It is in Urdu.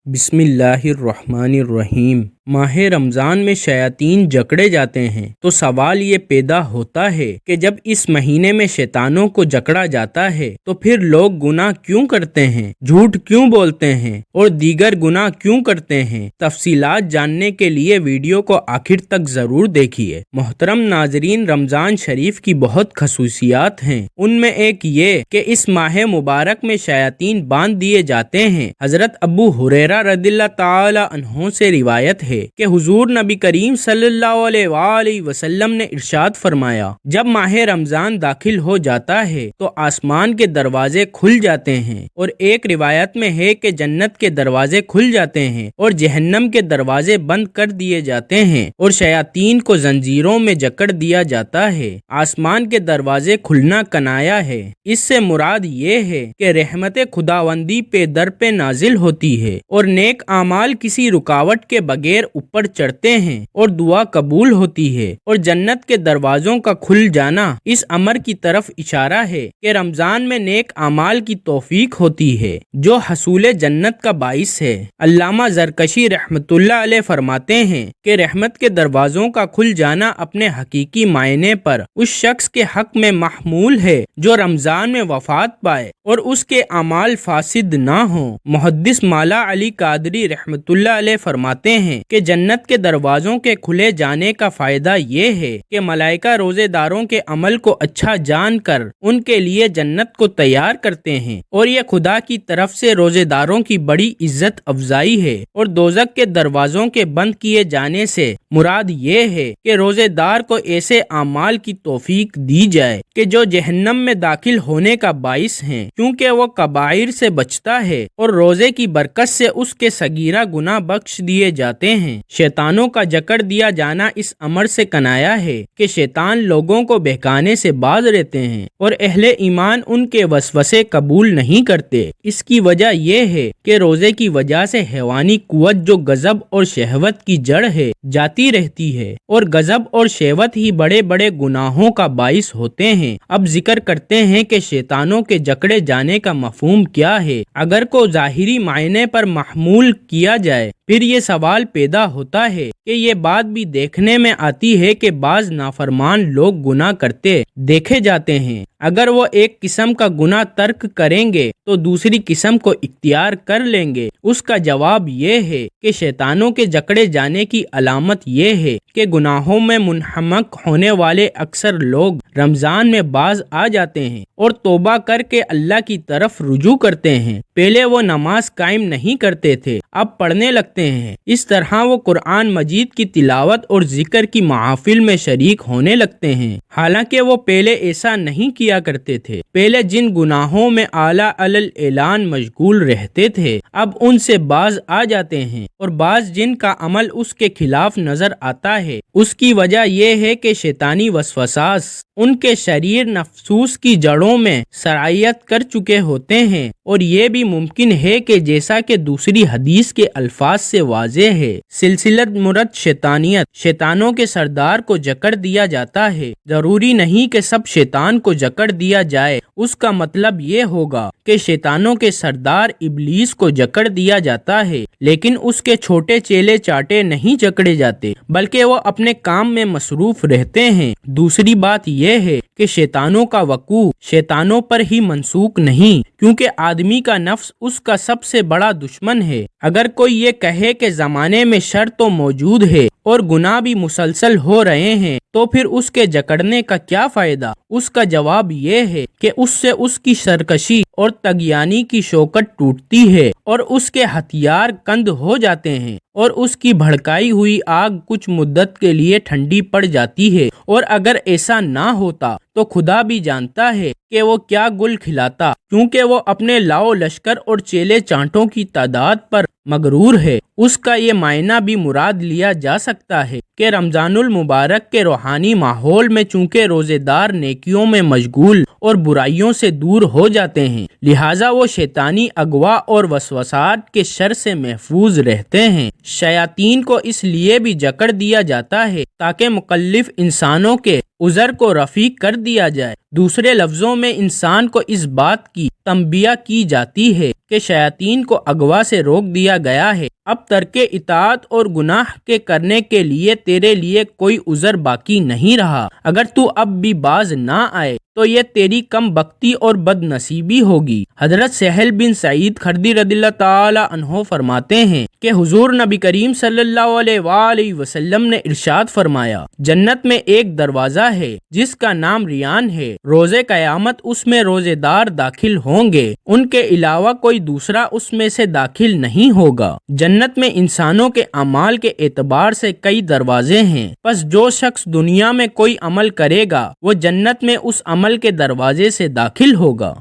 بسم اللہ الرحمن الرحیم۔ ماہ رمضان میں شیاطین جکڑے جاتے ہیں تو سوال یہ پیدا ہوتا ہے کہ جب اس مہینے میں شیطانوں کو جکڑا جاتا ہے تو پھر لوگ گناہ کیوں کرتے ہیں، جھوٹ کیوں بولتے ہیں اور دیگر گناہ کیوں کرتے ہیں؟ تفصیلات جاننے کے لیے ویڈیو کو آخر تک ضرور دیکھیے۔ محترم ناظرین، رمضان شریف کی بہت خصوصیات ہیں، ان میں ایک یہ کہ اس ماہ مبارک میں شیاطین باندھ دیے جاتے ہیں۔ حضرت ابو ہریرہ رضی اللہ تعالی عنہ سے روایت ہے کہ حضور نبی کریم صلی اللہ علیہ وآلہ وسلم نے ارشاد فرمایا، جب ماہ رمضان داخل ہو جاتا ہے تو آسمان کے دروازے کھل جاتے ہیں، اور ایک روایت میں ہے کہ جنت کے دروازے کھل جاتے ہیں اور جہنم کے دروازے بند کر دیے جاتے ہیں اور شیاطین کو زنجیروں میں جکڑ دیا جاتا ہے۔ آسمان کے دروازے کھلنا کنایا ہے، اس سے مراد یہ ہے کہ رحمت خداوندی پہ در پہ نازل ہوتی ہے اور نیک اعمال کسی رکاوٹ کے بغیر اوپر چڑھتے ہیں اور دعا قبول ہوتی ہے، اور جنت کے دروازوں کا کھل جانا اس امر کی طرف اشارہ ہے کہ رمضان میں نیک اعمال کی توفیق ہوتی ہے جو حصول جنت کا باعث ہے۔ علامہ زرکشی رحمت اللہ علیہ فرماتے ہیں کہ رحمت کے دروازوں کا کھل جانا اپنے حقیقی معنی پر اس شخص کے حق میں محمول ہے جو رمضان میں وفات پائے اور اس کے اعمال فاسد نہ ہوں۔ محدث مولا علی قادری رحمت اللہ علیہ فرماتے ہیں کہ جنت کے دروازوں کے کھلے جانے کا فائدہ یہ ہے کہ ملائکہ روزے داروں کے عمل کو اچھا جان کر ان کے لیے جنت کو تیار کرتے ہیں، اور یہ خدا کی طرف سے روزے داروں کی بڑی عزت افزائی ہے۔ اور دوزخ کے دروازوں کے بند کیے جانے سے مراد یہ ہے کہ روزے دار کو ایسے اعمال کی توفیق دی جائے کہ جو جہنم میں داخل ہونے کا باعث ہیں، کیونکہ وہ کبائر سے بچتا ہے اور روزے کی برکت سے اس کے صغیرہ گناہ بخش دیے جاتے ہیں۔ شیطانوں کا جکڑ دیا جانا اس امر سے کنایا ہے کہ شیطان لوگوں کو بہکانے سے باز رہتے ہیں اور اہل ایمان ان کے وسوسے قبول نہیں کرتے۔ اس کی وجہ یہ ہے کہ روزے کی وجہ سے حیوانی قوت جو غضب اور شہوت کی جڑ ہے جاتی رہتی ہے، اور غضب اور شہوت ہی بڑے بڑے گناہوں کا باعث ہوتے ہیں۔ اب ذکر کرتے ہیں کہ شیطانوں کے جکڑے جانے کا مفہوم کیا ہے۔ اگر کو ظاہری معنی پر محمول کیا جائے پھر یہ سوال پیدا ہوتا ہے کہ یہ بات بھی دیکھنے میں آتی ہے کہ بعض نافرمان لوگ گناہ کرتے دیکھے جاتے ہیں، اگر وہ ایک قسم کا گناہ ترک کریں گے تو دوسری قسم کو اختیار کر لیں گے۔ اس کا جواب یہ ہے کہ شیطانوں کے جکڑے جانے کی علامت یہ ہے کہ گناہوں میں منہمک ہونے والے اکثر لوگ رمضان میں باز آ جاتے ہیں اور توبہ کر کے اللہ کی طرف رجوع کرتے ہیں۔ پہلے وہ نماز قائم نہیں کرتے تھے، اب پڑھنے لگتے ہیں۔ اس طرح وہ قرآن مجید کی تلاوت اور ذکر کی محافل میں شریک ہونے لگتے ہیں، حالانکہ وہ پہلے ایسا نہیں کیا کرتے تھے۔ پہلے جن گناہوں میں اعلیٰ اعلان مشغول رہتے تھے اب ان سے باز آ جاتے ہیں، اور بعض جن کا عمل اس کے خلاف نظر آتا ہے اس کی وجہ یہ ہے کہ شیطانی وسوساس ان کے شریر نفسوس کی جڑوں میں سرایت کر چکے ہوتے ہیں، اور یہ بھی ممکن ہے کہ جیسا کہ دوسری حدیث کے الفاظ سے واضح ہے، سلسلت مرد شیطانیت، شیطانوں کے سردار کو جکڑ دیا جاتا ہے۔ ضروری نہیں کہ سب شیطان کو جکڑ دیا جائے، اس کا مطلب یہ ہوگا کہ شیطانوں کے سردار ابلیس کو جکڑ دیا جاتا ہے، لیکن اس کے چھوٹے چیلے چاٹے نہیں جکڑے جاتے بلکہ وہ اپنے کام میں مصروف رہتے ہیں۔ دوسری بات یہ ہے کہ شیطانوں کا وقوع شیطانوں پر ہی منسوخ نہیں، کیونکہ آدمی کا نفس اس کا سب سے بڑا دشمن ہے۔ اگر کوئی یہ کہے کہ زمانے میں شر تو موجود ہے اور گناہ بھی مسلسل ہو رہے ہیں تو پھر اس کے جکڑنے کا کیا فائدہ؟ اس کا جواب یہ ہے کہ اس سے اس کی سرکشی اور طغیانی کی شوکت ٹوٹتی ہے اور اس کے ہتھیار کند ہو جاتے ہیں، اور اس کی بھڑکائی ہوئی آگ کچھ مدت کے لیے ٹھنڈی پڑ جاتی ہے، اور اگر ایسا نہ ہوتا تو خدا بھی جانتا ہے کہ وہ کیا گل کھلاتا، کیونکہ وہ اپنے لاؤ لشکر اور چیلے چانٹوں کی تعداد پر مغرور ہے۔ اس کا یہ معنی بھی مراد لیا جا سکتا ہے کہ رمضان المبارک کے روحانی ماحول میں چونکہ روزے دار نیکیوں میں مشغول اور برائیوں سے دور ہو جاتے ہیں، لہٰذا وہ شیطانی اغوا اور وسوسات کے شر سے محفوظ رہتے ہیں۔ شیاطین کو اس لیے بھی جکڑ دیا جاتا ہے تاکہ مکلف انسانوں کے عذر کو رفیع کر دیا جائے۔ دوسرے لفظوں میں انسان کو اس بات کی تنبیہ کی جاتی ہے کہ شیاطین کو اغوا سے روک دیا گیا ہے، اب ترک اطاعت اور گناہ کے کرنے کے لیے تیرے لیے کوئی عذر باقی نہیں رہا۔ اگر تو اب بھی باز نہ آئے تو یہ تیری کم بختی اور بد نصیبی ہوگی۔ حضرت سہل بن سعید خدری رضی اللہ تعالی عنہ فرماتے ہیں کہ حضور نبی کریم صلی اللہ علیہ وآلہ وسلم نے ارشاد فرمایا، جنت میں ایک دروازہ ہے جس کا نام ریان ہے، روز قیامت اس میں روزے دار داخل ہوں گے، ان کے علاوہ کوئی دوسرا اس میں سے داخل نہیں ہوگا۔ جنت میں انسانوں کے اعمال کے اعتبار سے کئی دروازے ہیں، پس جو شخص دنیا میں کوئی عمل کرے گا وہ جنت میں اس عمل کے دروازے سے داخل ہوگا۔